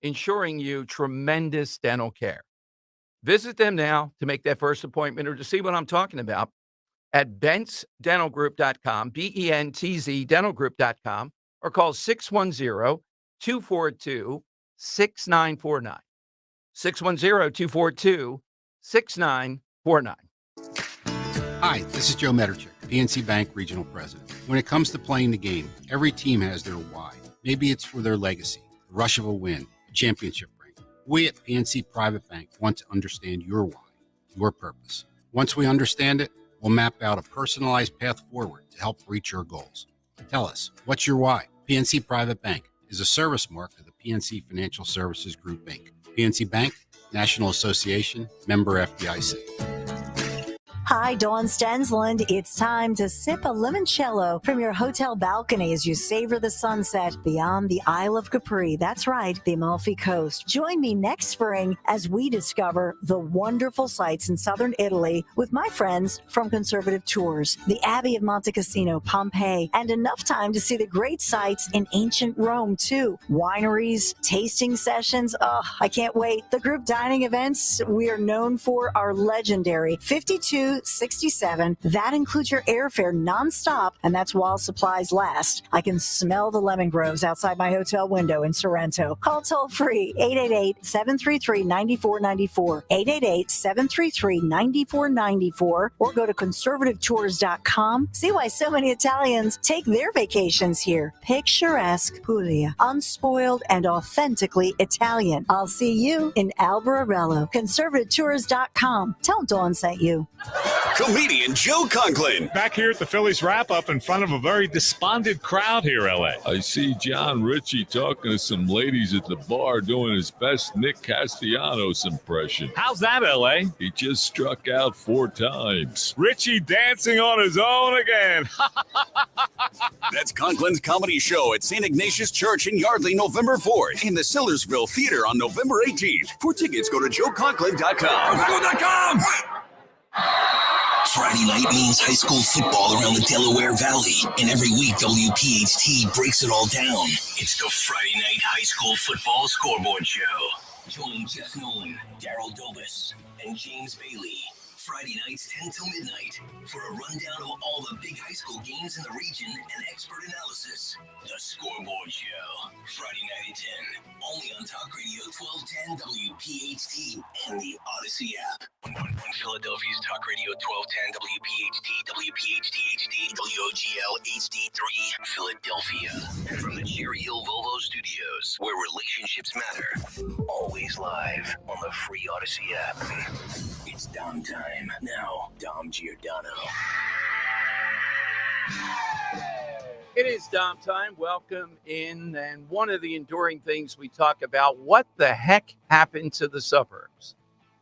ensuring you tremendous dental care. Visit them now to make that first appointment or to see what I'm talking about at bentzdentalgroup.com, BENTZ dentalgroup.com, or call 610 610-242-6949. 610-242-6949. Hi, this is Joe Meterchick, PNC Bank Regional President. When it comes to playing the game, every team has their why. Maybe it's for their legacy, the rush of a win, a championship ring. We at PNC Private Bank want to understand your why, your purpose. Once we understand it, we'll map out a personalized path forward to help reach your goals. Tell us, what's your why? PNC Private Bank is a service mark of the PNC Financial Services Group, Inc. PNC Bank, National Association, member FDIC. Hi, Dawn Stensland. It's time to sip a limoncello from your hotel balcony as you savor the sunset beyond the Isle of Capri. That's right, the Amalfi Coast. Join me next spring as we discover the wonderful sights in southern Italy with my friends from Conservative Tours, the Abbey of Monte Cassino, Pompeii, and enough time to see the great sights in ancient Rome, too. Wineries, tasting sessions. Oh, I can't wait. The group dining events we are known for are legendary. 5267. That includes your airfare nonstop, and that's while supplies last. I can smell the lemon groves outside my hotel window in Sorrento. Call toll free 888-733-9494, 888-733-9494, or go to conservativetours.com. See why so many Italians take their vacations here. Picturesque Puglia, unspoiled and authentically Italian. I'll see you in Albarello. Conservativetours.com. Tell Dawn sent you. Comedian Joe Conklin. Back here at the Phillies wrap-up in front of a very despondent crowd here, L.A. I see John Ritchie talking to some ladies at the bar doing his best Nick Castellanos impression. How's that, L.A.? He just struck out 4 times. Richie dancing on his own again. That's Conklin's comedy show at St. Ignatius Church in Yardley, November 4th, in the Sillersville Theater on November 18th. For tickets, go to joeconklin.com. Friday night means high school football around the Delaware Valley, and every week WPHT breaks it all down. It's the Friday Night High School Football Scoreboard Show. Join Jeff Nolan, Daryl Dobus, and James Bailey. Friday nights 10 till midnight for a rundown of all the big high school games in the region and expert analysis. The Scoreboard Show, Friday night at 10, only on Talk Radio 1210 WPHT and the Odyssey app. On Philadelphia's Talk Radio 1210 WPHT, WPHT HD, WOGL HD3, Philadelphia. And from the Cherry Hill Volvo Studios, where relationships matter. Always live on the free Odyssey app. It's Dom time. Now, Dom Giordano. It is Dom time. Welcome in. And one of the enduring things we talk about, what the heck happened to the suburbs?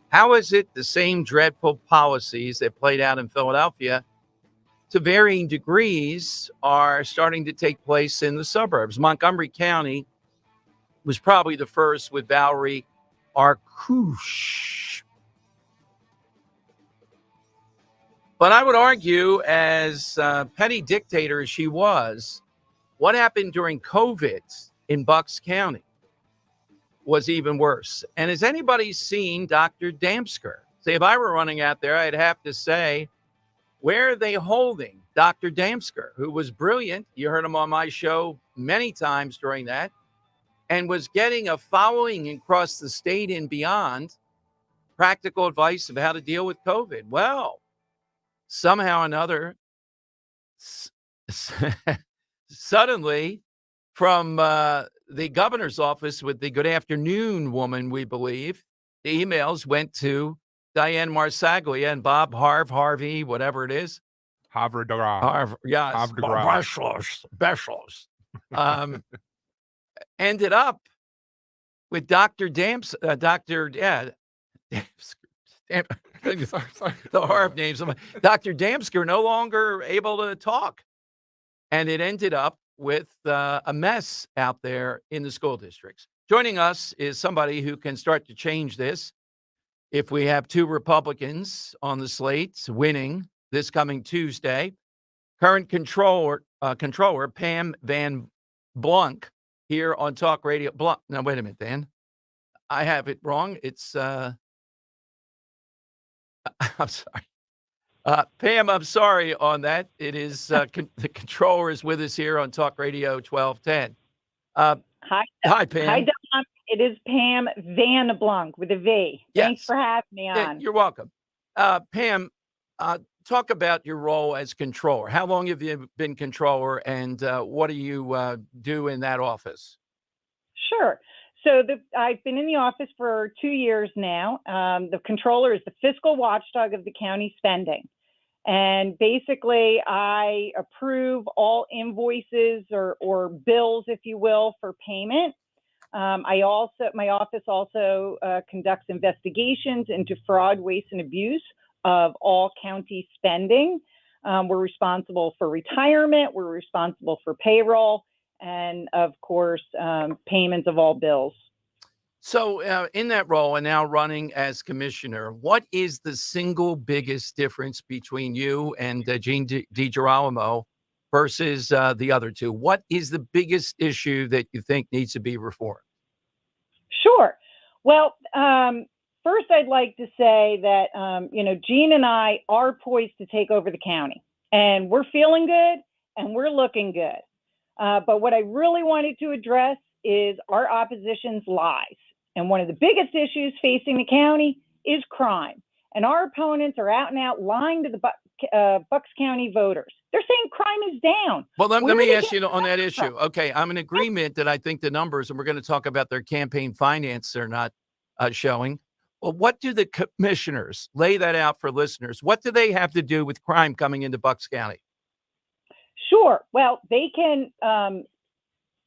How is it the same dreadful policies that played out in Philadelphia to varying degrees are starting to take place in the suburbs? Montgomery County was probably the first with Valerie Arkush. But I would argue, as petty dictator as she was, what happened during COVID in Bucks County was even worse. And has anybody seen Dr. Damsker? See, if I were running out there, I'd have to say, where are they holding Dr. Damsker, who was brilliant? You heard him on my show many times during that, and was getting a following across the state and beyond, practical advice of how to deal with COVID. Well, somehow or another, suddenly from the governor's office with the good afternoon woman, we believe, the emails went to Diane Marsaglia and Bob Harvey, whatever it is. Harvard. Yes, Beschloss. Ended up with Dr. Damsker. The Harv names. Dr. Damsker no longer able to talk. And it ended up with a mess out there in the school districts. Joining us is somebody who can start to change this. If we have 2 Republicans on the slate winning this coming Tuesday, current controller Pam Van Blunk here on Talk Radio. Now, wait a minute, Dan. I have it wrong. It's I'm sorry. Pam, I'm sorry on that. It is the controller is with us here on Talk Radio 1210. Hi, Hi, Pam. Hi, Dom. It is Pam Van Blanc with a V. Thanks for having me on. You're welcome. Pam, talk about your role as controller. How long have you been controller, and what do you do in that office? Sure. So I've been in the office for 2 years now. The controller is the fiscal watchdog of the county spending. And basically, I approve all invoices or bills, if you will, for payment. My office also conducts investigations into fraud, waste, and abuse of all county spending. We're responsible for retirement. We're responsible for payroll, and of course, payments of all bills. So in that role and now running as commissioner, what is the single biggest difference between you and Gene DiGirolamo versus the other two? What is the biggest issue that you think needs to be reformed? Sure. Well, first I'd like to say that, Gene and I are poised to take over the county, and we're feeling good and we're looking good. But what I really wanted to address is our opposition's lies. And one of the biggest issues facing the county is crime. And our opponents are out and out lying to the Bucks County voters. They're saying crime is down. Well, let me ask you on that issue. Okay, I'm in agreement that I think the numbers, and we're going to talk about their campaign finance, they're not showing. Well, what do the commissioners, lay that out for listeners, what do they have to do with crime coming into Bucks County? Sure. Well, they can,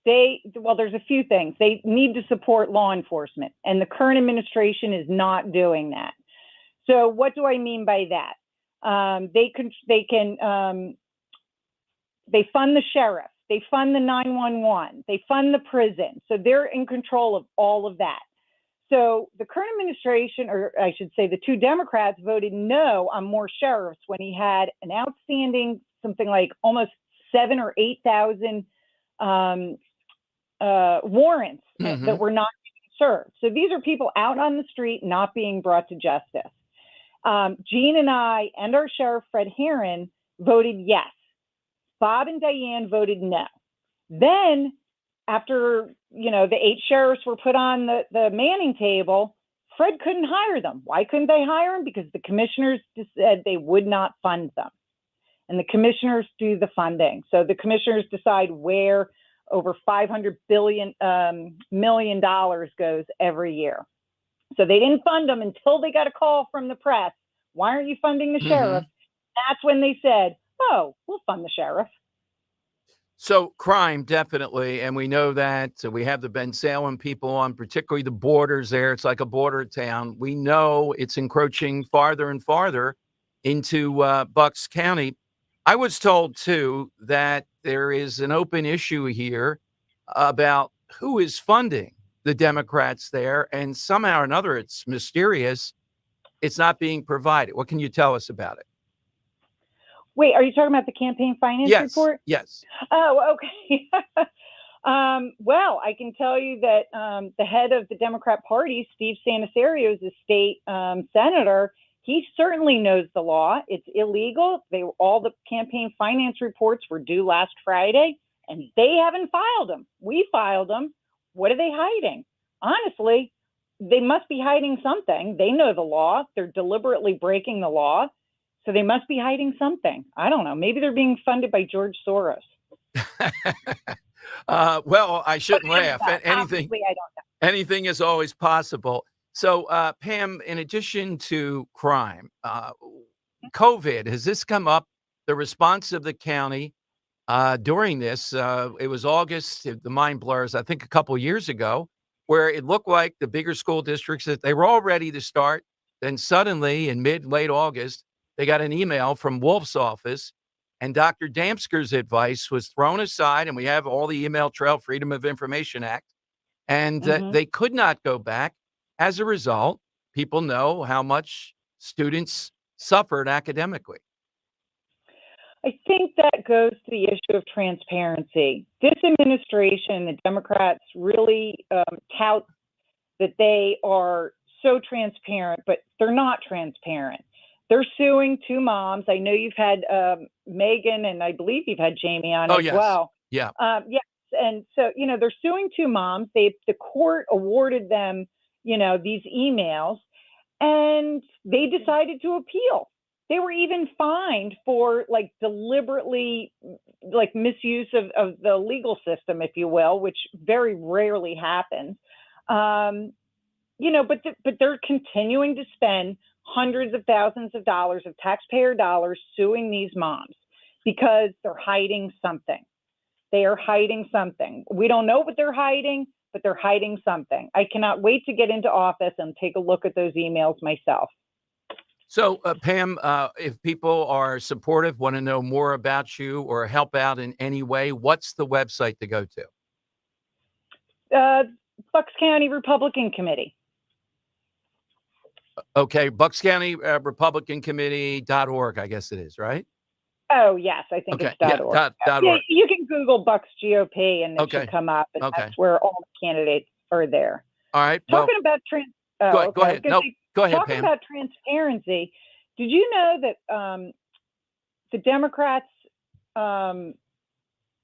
there's a few things. They need to support law enforcement, and the current administration is not doing that. So what do I mean by that? They fund the sheriff, they fund the 911, they fund the prison. So they're in control of all of that. So the current administration, or I should say the two Democrats, voted no on more sheriffs when he had an outstanding something like almost 7,000 or 8,000 warrants that were not being served. So these are people out on the street not being brought to justice. Gene and I and our sheriff, Fred Herron, voted yes. Bob and Diane voted no. Then after, the 8 sheriffs were put on the Manning table, Fred couldn't hire them. Why couldn't they hire them? Because the commissioners said they would not fund them. And the commissioners do the funding. So the commissioners decide where over $500 million goes every year. So they didn't fund them until they got a call from the press. Why aren't you funding the sheriff? That's when they said, oh, we'll fund the sheriff. So crime, definitely. And we know that. So we have the Ben Salem people on, particularly the borders there. It's like a border town. We know it's encroaching farther and farther into Bucks County. I was told, too, that there is an open issue here about who is funding the Democrats there. And somehow or another, it's mysterious. It's not being provided. What can you tell us about it? Wait, are you talking about the campaign finance report? Yes. Oh, okay. Well, I can tell you that the head of the Democrat Party, Steve Santaserio, is a state senator. He certainly knows the law. It's illegal. All the campaign finance reports were due last Friday, and they haven't filed them. We filed them. What are they hiding? Honestly, they must be hiding something. They know the law. They're deliberately breaking the law. So they must be hiding something. I don't know. Maybe they're being funded by George Soros. Well, I shouldn't laugh. Honestly, I don't know. Anything is always possible. So, Pam, in addition to crime, COVID, has this come up, the response of the county during this? It was August, the mind blurs, I think a couple of years ago, where it looked like the bigger school districts, that they were all ready to start. Then suddenly in late August, they got an email from Wolf's office, and Dr. Damsker's advice was thrown aside, and we have all the email trail, Freedom of Information Act, and they could not go back. As a result, people know how much students suffered academically. I think that goes to the issue of transparency. This administration, the Democrats really tout that they are so transparent, but they're not transparent. They're suing 2 moms. I know you've had Megan, and I believe you've had Jamie on as well. Yeah. And so, they're suing two moms. The court awarded them, these emails, and they decided to appeal. They were even fined for deliberately misuse of the legal system, if you will, which very rarely happens. But they're continuing to spend hundreds of thousands of dollars of taxpayer dollars suing these moms because they're hiding something. They are hiding something. We don't know what they're hiding, but they're hiding something. I cannot wait to get into office and take a look at those emails myself. So, Pam, if people are supportive, want to know more about you or help out in any way, what's the website to go to? Bucks County Republican Committee. Okay, Bucks County Republican Committee.org, I guess it is, right? Oh, yes, I think it's .org. .org. Yeah, you can Google Bucks GOP and it should come up, and that's where all the candidates are there. All right. Talking about go ahead. No, go ahead, talking Pam. about transparency, did you know that the Democrats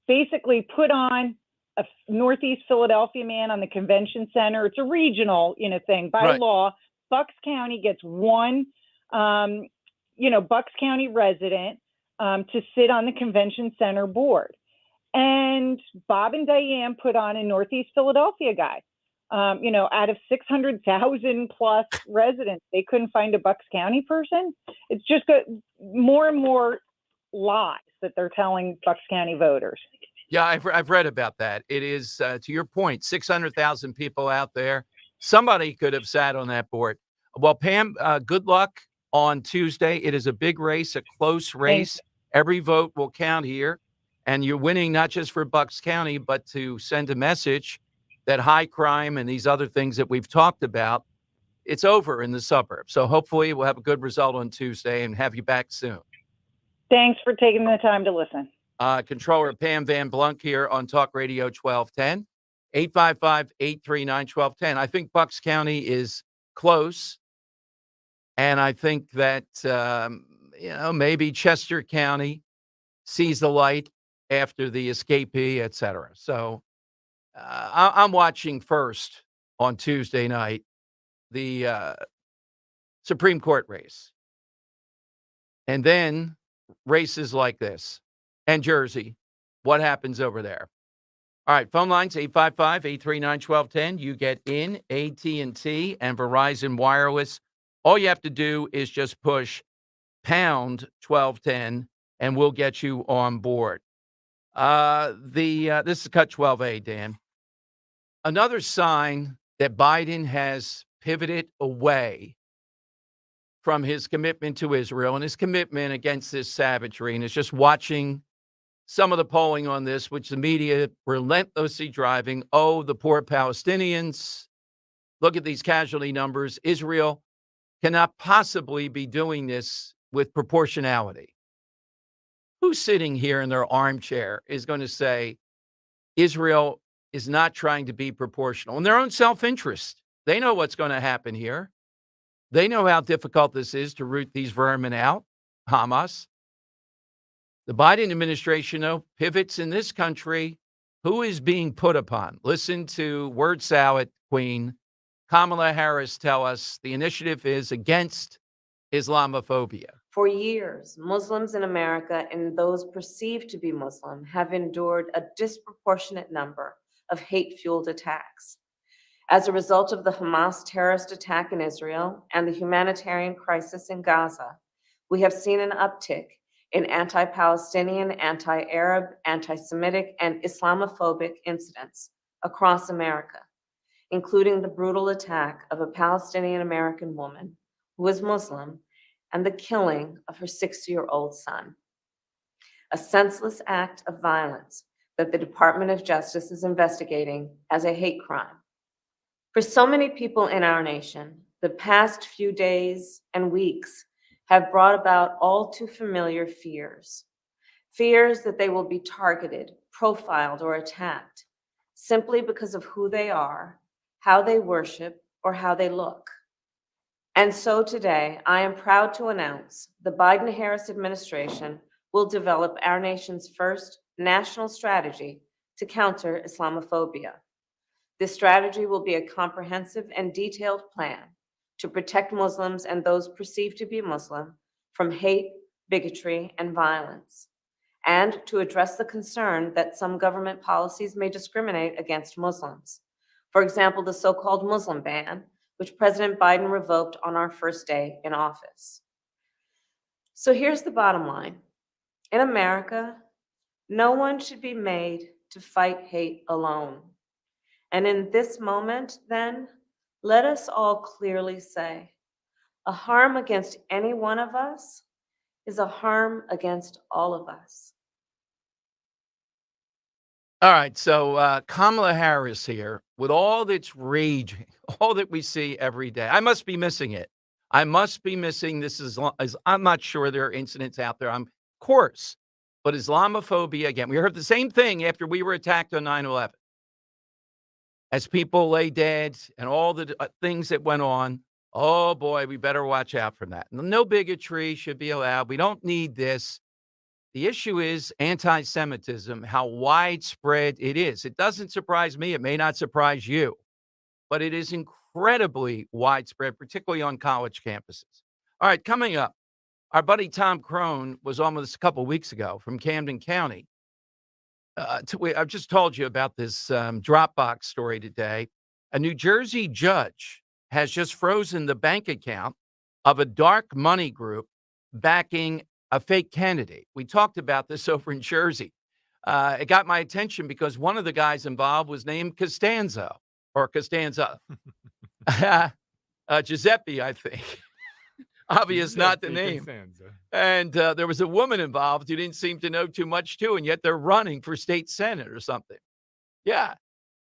basically put on a Northeast Philadelphia man on the convention center? It's a regional, thing by law. Bucks County gets one, Bucks County resident to sit on the convention center board. And Bob and Diane put on a Northeast Philadelphia guy. Out of 600,000 plus residents, they couldn't find a Bucks County person. It's just got more and more lies that they're telling Bucks County voters. Yeah, I've read about that. It is, to your point, 600,000 people out there. Somebody could have sat on that board. Well, Pam, good luck on Tuesday. It is a big race, a close race. Every vote will count here. And you're winning not just for Bucks County, but to send a message that high crime and these other things that we've talked about, it's over in the suburbs. So hopefully we'll have a good result on Tuesday and have you back soon. Thanks for taking the time to listen. Controller Pam Van Blunk here on Talk Radio 1210, 855-839-1210. I think Bucks County is close. And I think that, maybe Chester County sees the light after the escapee, et cetera. So I'm watching first on Tuesday night, the Supreme Court race. And then races like this. And Jersey, what happens over there? All right, phone lines, 855-839-1210. You get in AT&T and Verizon Wireless. All you have to do is just push pound 1210, and we'll get you on board. This is Cut 12A, Dan. Another sign that Biden has pivoted away from his commitment to Israel and his commitment against this savagery, and is just watching some of the polling on this, which the media relentlessly driving. Oh, the poor Palestinians. Look at these casualty numbers. Israel cannot possibly be doing this with proportionality. Who's sitting here in their armchair is going to say Israel is not trying to be proportional in their own self-interest? They know what's going to happen here. They know how difficult this is to root these vermin out, Hamas. The Biden administration, though, pivots in this country. Who is being put upon? Listen to word salad queen Kamala Harris tell us the initiative is against Islamophobia. For years, Muslims in America and those perceived to be Muslim have endured a disproportionate number of hate-fueled attacks. As a result of the Hamas terrorist attack in Israel and the humanitarian crisis in Gaza, we have seen an uptick in anti-Palestinian, anti-Arab, anti-Semitic, and Islamophobic incidents across America, including the brutal attack of a Palestinian-American woman who was Muslim and the killing of her 6-year-old son. A senseless act of violence that the Department of Justice is investigating as a hate crime. For so many people in our nation, the past few days and weeks have brought about all too familiar fears. Fears that they will be targeted, profiled, or attacked simply because of who they are, how they worship, or how they look. And so today, I am proud to announce the Biden-Harris administration will develop our nation's first national strategy to counter Islamophobia. This strategy will be a comprehensive and detailed plan to protect Muslims and those perceived to be Muslim from hate, bigotry, and violence, and to address the concern that some government policies may discriminate against Muslims. For example, the so-called Muslim ban, which President Biden revoked on our first day in office. So here's the bottom line. In America, no one should be made to fight hate alone. And in this moment, then, let us all clearly say, a harm against any one of us is a harm against all of us. All right, so Kamala Harris here, with all that's raging, all that we see every day. I must be missing it. I must be missing this. I'm not sure there are incidents out there. Of course, but Islamophobia again. We heard the same thing after we were attacked on 9/11. As people lay dead and all the things that went on. Oh boy, we better watch out for that. No bigotry should be allowed. We don't need this. The issue is anti-Semitism, how widespread it is. It doesn't surprise me. It may not surprise you, but it is incredibly widespread, particularly on college campuses. All right, coming up, our buddy Tom Crone was on with us a couple of weeks ago from Camden County. I've just told you about this Dropbox story today. A New Jersey judge has just frozen the bank account of a dark money group backing a fake candidate. We talked about this over in Jersey. It got my attention because one of the guys involved was named Costanza. Giuseppe, I think. Obvious, not the name. Costanza. And there was a woman involved who didn't seem to know too much too, and yet they're running for state senate or something. Yeah.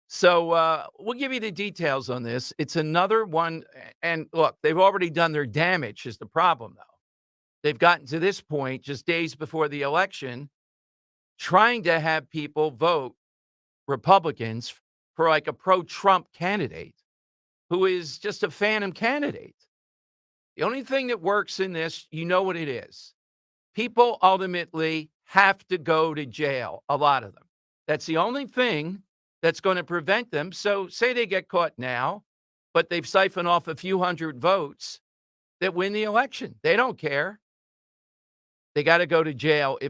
So we'll give you the details on this. It's another one. And look, they've already done their damage is the problem, though. They've gotten to this point just days before the election, trying to have people vote Republicans for like a pro-Trump candidate who is just a phantom candidate. The only thing that works in this, you know what it is. People ultimately have to go to jail, a lot of them. That's the only thing that's going to prevent them. So say they get caught now, but they've siphoned off a few hundred votes that win the election. They don't care. They got to go to jail if